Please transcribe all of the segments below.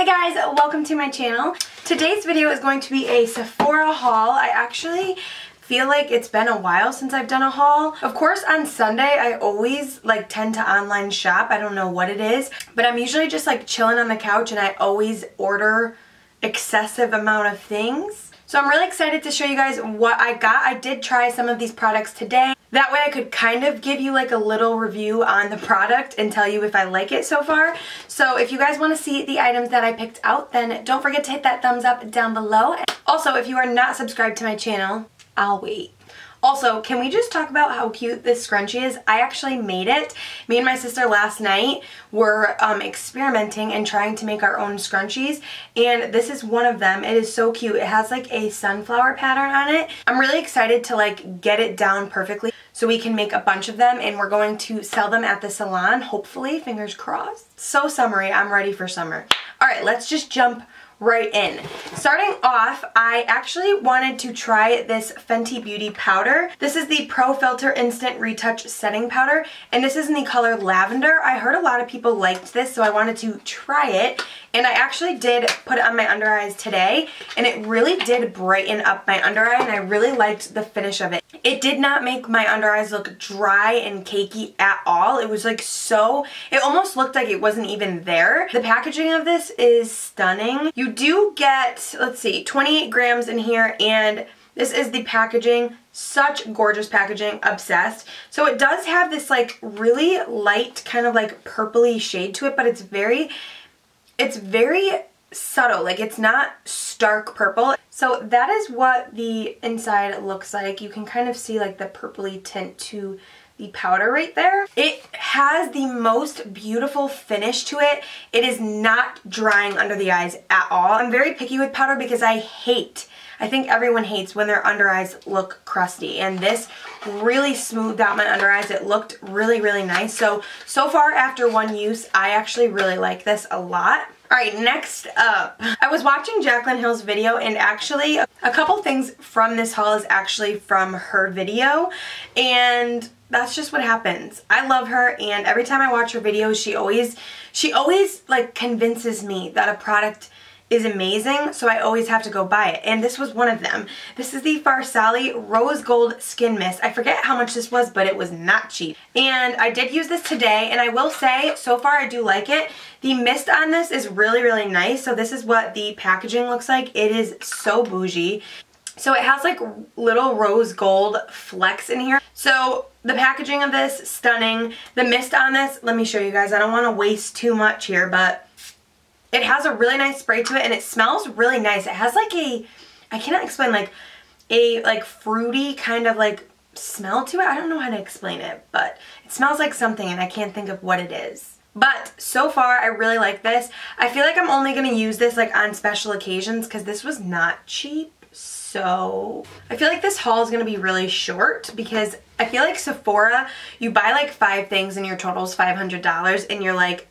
Hey guys, welcome to my channel. Today's video is going to be a Sephora haul. I actually feel like it's been a while since I've done a haul. Of course, on Sunday, I always tend to online shop. I don't know what it is, but I'm usually just chilling on the couch and I always order excessive amount of things. So I'm really excited to show you guys what I got. I did try some of these products today. That way I could kind of give you a little review on the product and tell you if I like it so far. So if you guys want to see the items that I picked out, then don't forget to hit that thumbs up down below. Also, if you are not subscribed to my channel, I'll wait. Also, can we just talk about how cute this scrunchie is? I actually made it. Me and my sister last night were experimenting and trying to make our own scrunchies, and this is one of them. It is so cute. It has a sunflower pattern on it. I'm really excited to get it down perfectly so we can make a bunch of them, and we're going to sell them at the salon, hopefully, fingers crossed. So summery, I'm ready for summer. Alright, let's just jump right in. Starting off, I actually wanted to try this Fenty Beauty powder. This is the Pro Filter Instant Retouch Setting Powder, and this is in the color Lavender. I heard a lot of people liked this, so I wanted to try it, and I actually did put it on my under eyes today, and it really did brighten up my under eye, and I really liked the finish of it. It did not make my under eyes look dry and cakey at all. It was it almost looked like it wasn't even there. The packaging of this is stunning. You do get, let's see, 28 grams in here, and this is the packaging. Such gorgeous packaging, obsessed. So it does have this really light kind of purpley shade to it, but it's very subtle. It's not stark purple. So that is what the inside looks like. You can kind of see the purpley tint to the powder right there. It has the most beautiful finish to it. It is not drying under the eyes at all. I'm very picky with powder because I think everyone hates when their under eyes look crusty, and this really smoothed out my under eyes. It looked really, really nice. So far after one use, I actually really like this a lot. Alright, next up, I was watching Jaclyn Hill's video, and actually a couple things from this haul is actually from her video, and that's just what happens. I love her, and every time I watch her videos, she always convinces me that a product is amazing, so I always have to go buy it, and this was one of them. This is the Farsali Rose Gold Skin Mist. I forget how much this was, but it was not cheap. And I did use this today, and I will say, so far I do like it. The mist on this is really, really nice. So this is what the packaging looks like. It is so bougie. So it has little rose gold flecks in here. So the packaging of this, stunning. The mist on this, let me show you guys. I don't want to waste too much here, but it has a really nice spray to it, and it smells really nice. It has I cannot explain, a fruity kind of smell to it. I don't know how to explain it, but it smells like something, and I can't think of what it is. But so far, I really like this. I feel like I'm only going to use this on special occasions because this was not cheap. So I feel like this haul is going to be really short because I feel like Sephora, you buy 5 things and your total is $500, and you're like.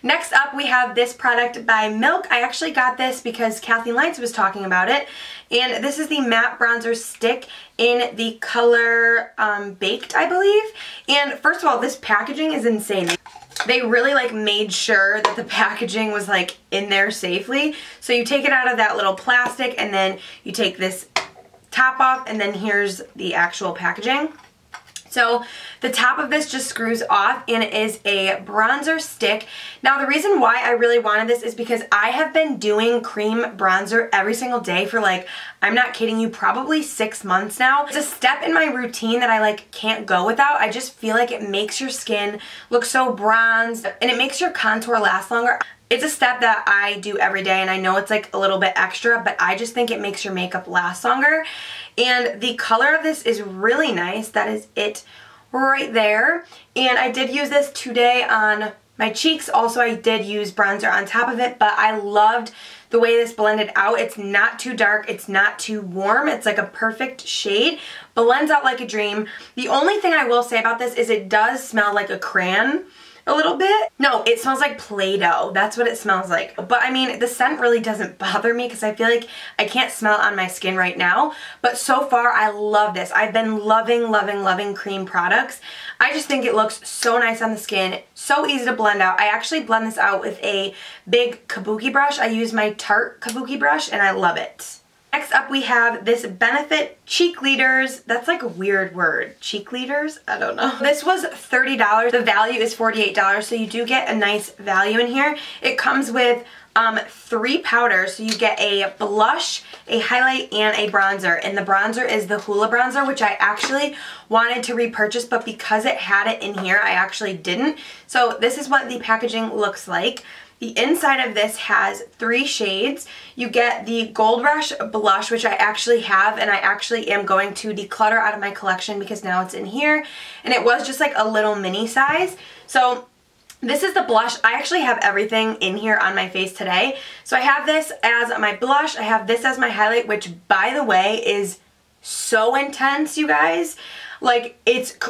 Next up, we have this product by Milk. I actually got this because Kathleen Lights was talking about it, and this is the matte bronzer stick in the color Baked, I believe. And first of all, this packaging is insane. They really made sure that the packaging was in there safely. So you take it out of that little plastic, and then you take this top off, and then here's the actual packaging. So the top of this just screws off, and it is a bronzer stick. Now the reason why I really wanted this is because I have been doing cream bronzer every single day for I'm not kidding you, probably 6 months now. It's a step in my routine that I can't go without. I just feel like it makes your skin look so bronzed, and it makes your contour last longer. It's a step that I do every day, and I know it's a little bit extra, but I just think it makes your makeup last longer. And the color of this is really nice. That is it right there. And I did use this today on my cheeks. Also, I did use bronzer on top of it, but I loved the way this blended out. It's not too dark. It's not too warm. It's a perfect shade. Blends out like a dream. The only thing I will say about this is it does smell like a crayon. a little bit. No, it smells like Play-Doh. That's what it smells like. But I mean, the scent really doesn't bother me because I feel like I can't smell it on my skin right now. But so far, I love this. I've been loving, loving, loving cream products. I just think it looks so nice on the skin, so easy to blend out. I actually blend this out with a big kabuki brush. I use my Tarte kabuki brush and I love it. Next up we have this Benefit Cheekleaders. That's like a weird word. Cheekleaders? I don't know. This was $30. The value is $48, so you do get a nice value in here. It comes with 3 powders, so you get a blush, a highlight, and a bronzer. And the bronzer is the Hoola bronzer, which I actually wanted to repurchase, but because it had it in here, I actually didn't. So this is what the packaging looks like. The inside of this has 3 shades. You get the Gold Rush blush, which I actually have, and I actually am going to declutter out of my collection because now it's in here. And it was just like a little mini size. So this is the blush. I actually have everything in here on my face today. So I have this as my blush. I have this as my highlight, which by the way is so intense, you guys. Like,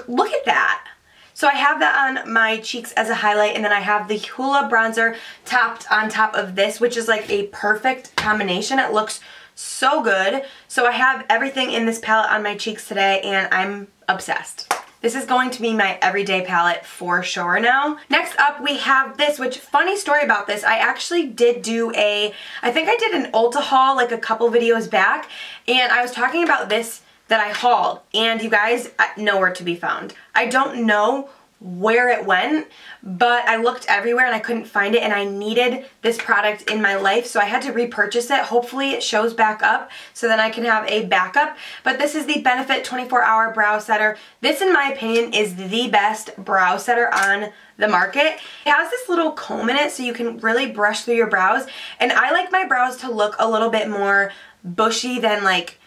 look at that. So I have that on my cheeks as a highlight, and then I have the Hoola bronzer topped on top of this, which is like a perfect combination. It looks so good. So I have everything in this palette on my cheeks today, and I'm obsessed. This is going to be my everyday palette for sure now. Next up we have this, which, funny story about this, I actually did do I think I did an Ulta haul like a couple videos back, and I was talking about this that I hauled, and you guys, nowhere to be found. I don't know where it went, but I looked everywhere and I couldn't find it, and I needed this product in my life, so I had to repurchase it. Hopefully it shows back up so then I can have a backup. But this is the Benefit 24-Hour Brow Setter. This, in my opinion, is the best brow setter on the market. It has this little comb in it so you can really brush through your brows, and I like my brows to look a little bit more bushy than like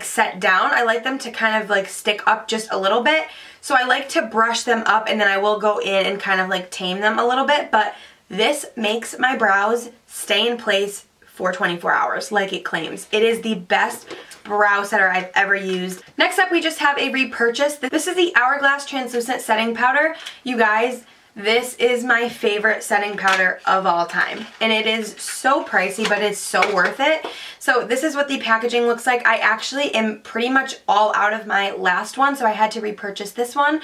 set down. I like them to kind of like stick up just a little bit. So I like to brush them up, and then I will go in and kind of like tame them a little bit. But this makes my brows stay in place for 24 hours like it claims. It is the best brow setter I've ever used. Next up, we just have a repurchase. This is the Hourglass Translucent Setting Powder. You guys, this is my favorite setting powder of all time, and it is so pricey, but it's so worth it. So this is what the packaging looks like. I actually am pretty much all out of my last one, so I had to repurchase this one.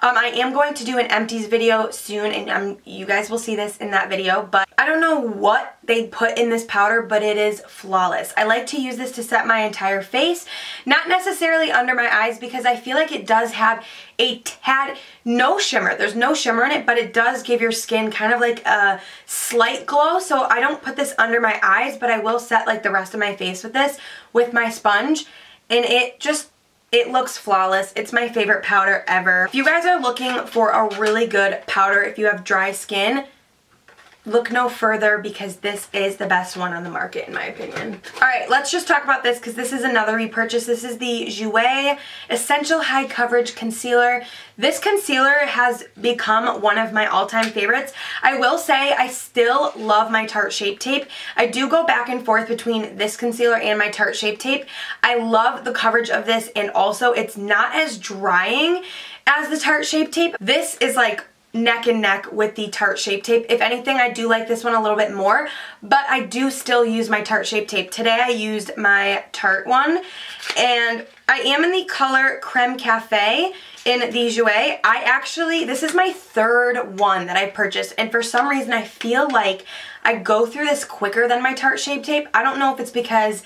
I am going to do an empties video soon, and you guys will see this in that video, but I don't know what they put in this powder, but it is flawless. I like to use this to set my entire face, not necessarily under my eyes, because I feel like it does have a tad, no shimmer. There's no shimmer in it, but it does give your skin kind of like a slight glow. So I don't put this under my eyes, but I will set like the rest of my face with this with my sponge, and it looks flawless. It's my favorite powder ever. If you guys are looking for a really good powder, if you have dry skin, look no further, because this is the best one on the market in my opinion. Alright, let's just talk about this because this is another repurchase. This is the Jouer Essential High Coverage Concealer. This concealer has become one of my all-time favorites. I will say I still love my Tarte Shape Tape. I do go back and forth between this concealer and my Tarte Shape Tape. I love the coverage of this, and also it's not as drying as the Tarte Shape Tape. This is like neck and neck with the Tarte Shape Tape. If anything, I do like this one a little bit more, but I do still use my Tarte Shape Tape. Today I used my Tarte one, and I am in the color Creme Cafe in the Jouer. This is my 3rd one that I purchased, and for some reason I feel like I go through this quicker than my Tarte Shape Tape. I don't know if it's because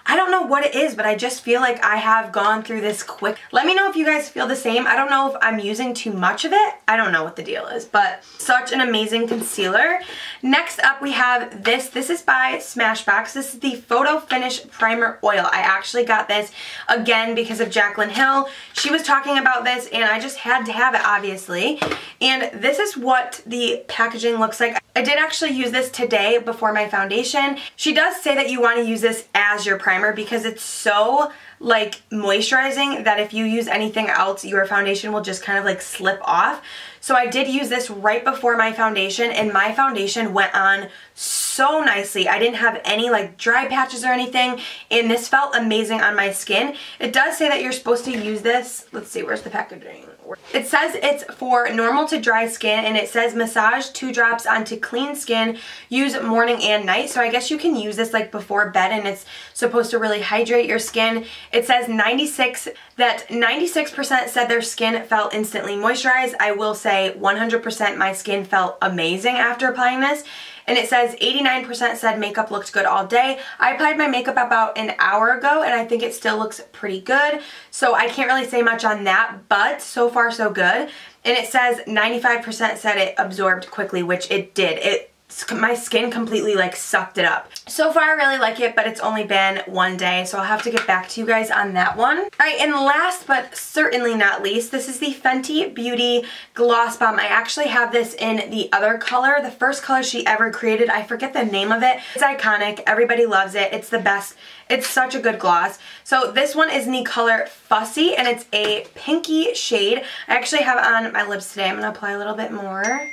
I don't know what it is, but I just feel like I have gone through this quick. Let me know if you guys feel the same. I don't know if I'm using too much of it. I don't know what the deal is, but such an amazing concealer. Next up we have this. This is by Smashbox. This is the Photo Finish Primer Oil. I actually got this again because of Jaclyn Hill. She was talking about this and I just had to have it, obviously. And this is what the packaging looks like. I did actually use this today before my foundation. She does say that you want to use this as your primer because it's so like moisturizing that if you use anything else, your foundation will just kind of like slip off. So I did use this right before my foundation, and my foundation went on so so nicely. I didn't have any like dry patches or anything, and this felt amazing on my skin. It does say that you're supposed to use this. Let's see, where's the packaging? It says it's for normal to dry skin, and it says massage 2 drops onto clean skin, use morning and night. So I guess you can use this like before bed, and it's supposed to really hydrate your skin. It says 96% said their skin felt instantly moisturized. I will say 100% my skin felt amazing after applying this. And it says 89% said makeup looked good all day. I applied my makeup about an hour ago, and I think it still looks pretty good. So I can't really say much on that, but so far so good. And it says 95% said it absorbed quickly, which it did. My skin completely like sucked it up. So far I really like it, but it's only been 1 day, so I'll have to get back to you guys on that one. Alright, and last but certainly not least, this is the Fenty Beauty Gloss Bomb. I actually have this in the other color, the first color she ever created. I forget the name of it. It's iconic. Everybody loves it. It's the best. It's such a good gloss. So this one is in the color Fussy, and it's a pinky shade. I actually have it on my lips today. I'm going to apply a little bit more.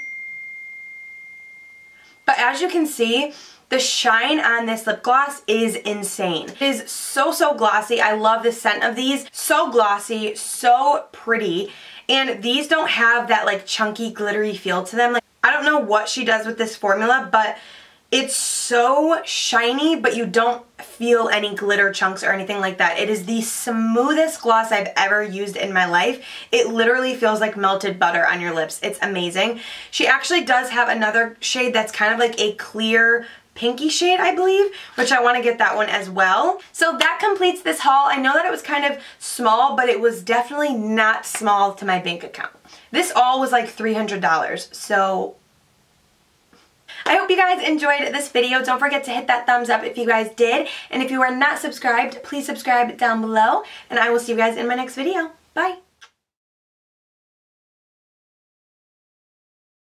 But as you can see, the shine on this lip gloss is insane. It is so glossy. I love the scent of these. So glossy, so pretty. And these don't have that like chunky, glittery feel to them. Like, I don't know what she does with this formula, but it's so shiny, but you don't feel any glitter chunks or anything like that. It is the smoothest gloss I've ever used in my life. It literally feels like melted butter on your lips. It's amazing. She actually does have another shade that's kind of like a clear pinky shade, I believe, which I want to get that one as well. So that completes this haul. I know that it was kind of small, but it was definitely not small to my bank account. This all was like $300, so I hope you guys enjoyed this video. Don't forget to hit that thumbs up if you guys did. And if you are not subscribed, please subscribe down below. And I will see you guys in my next video. Bye!